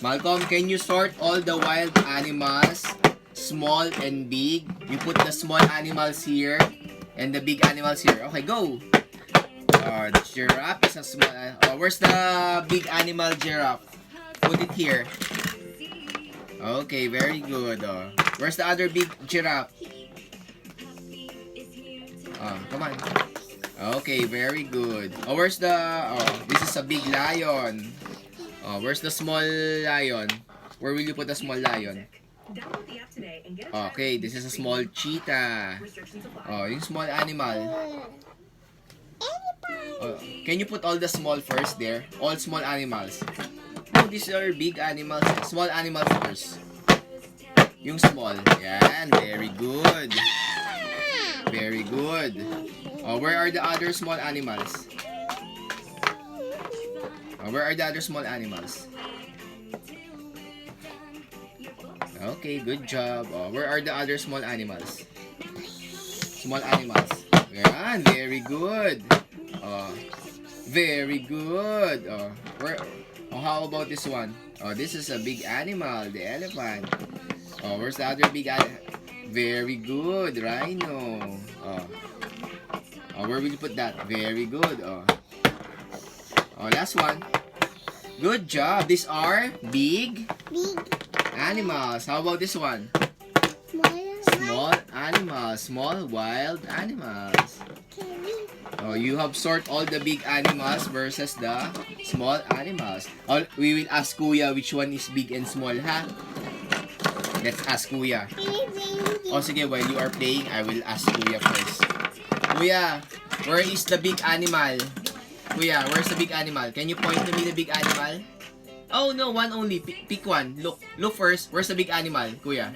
Malcolm, can you sort all the wild animals, small and big? You put the small animals here and the big animals here. Okay, go. The giraffe is a small. Where's the big animal giraffe? Put it here. Okay, very good. Where's the other big giraffe? Come on. Okay, very good. Where's the... this is a big lion. Where's the small lion? Where will you put the small lion? Okay, this is a small cheetah. Yung small animal. Can you put all the small first there? All small animals. No, these are big animals. Small animals first. Yung small. Yan, very good. Very good. Where are the other small animals? Where are the other small animals? Okay, good job. Where are the other small animals? Small animals. Yan, very good. Very good. How about this one? This is a big animal, the elephant. Where's the other big animal? Very good, rhino. Where will you put that? Very good. Last one. Good job. These are big animals. How about this one? Small animals. Small wild animals. You have sort all the big animals versus the small animals. We will ask Kuya which one is big and small, ha? Let's ask Kuya. Sige, while you are playing, I will ask Kuya first. Kuya, where is the big animal? Kuya, where's the big animal? Can you point to me the big animal? Oh no, one only. Pick one. Look first. Where's the big animal, Kuya?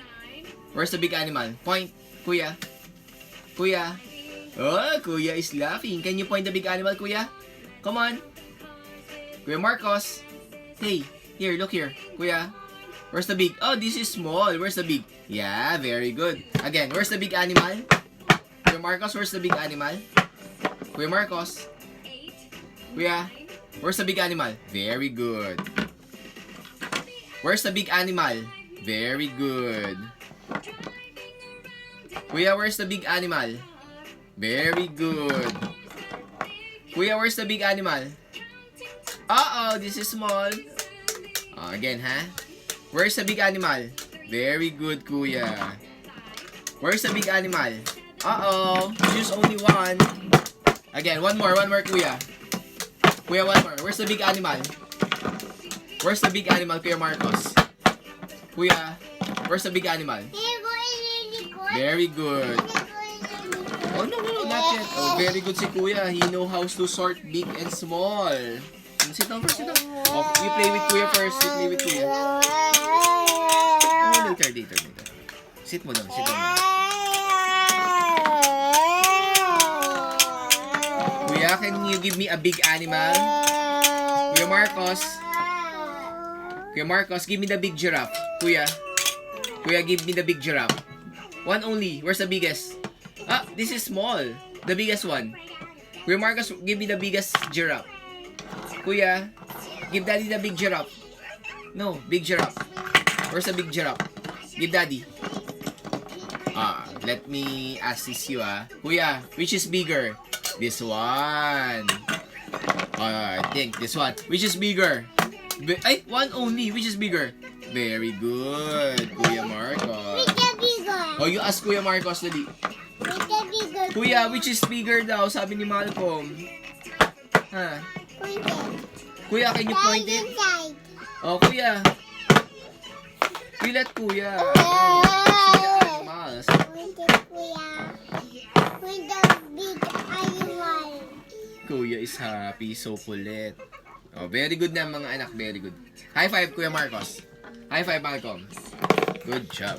Where's the big animal? Point, Kuya. Kuya. Kuya is laughing. Can you point the big animal, Kuya? Come on. Kuya Marcos. Hey, here, look here. Kuya. Where's the big? This is small. Where's the big? Yeah, very good. Again, where's the big animal? Kuya Marcos, where's the big animal? Kuya Marcos. Kuya, where's the big animal? Very good. Where's the big animal? Very good. Kuya, where's the big animal? Very good. Kuya, where's the big animal? This is small. Again, ha? Where's the big animal? Very good, Kuya. Where's the big animal? Choose only one. Again, one more, Kuya. Kuya, one more. Where's the big animal? Where's the big animal, Kuya Marcos? Kuya, where's the big animal? Very good. No, not yet. Very good si Kuya. He knows how to sort big and small. Sit down first, sit down. You play with Kuya first. You play with Kuya. Later. Sit mo doon, sit down. Kuya, can you give me a big animal? Kuya Marcos, give me the big giraffe. Kuya, give me the big giraffe. One only. Where's the biggest? This is small. The biggest one. Kuya Marcos, give me the biggest giraffe. Kuya, give Daddy the big giraffe. No, big giraffe. Where's the big giraffe? Give Daddy. Let me assist you, Kuya, which is bigger? This one. I think this one. Which is bigger? One only. Which is bigger? Very good, Kuya Marcos. You ask Kuya Marcos, dali. Kuya, which is bigger daw? Sabi ni Malcolm. Kuya, can you point it? Kuya. You let Kuya. See the animals. Kuya is happy, so kulit. Very good na mga anak, very good. High five, Kuya Marcos. High five, Malcolm. Good job.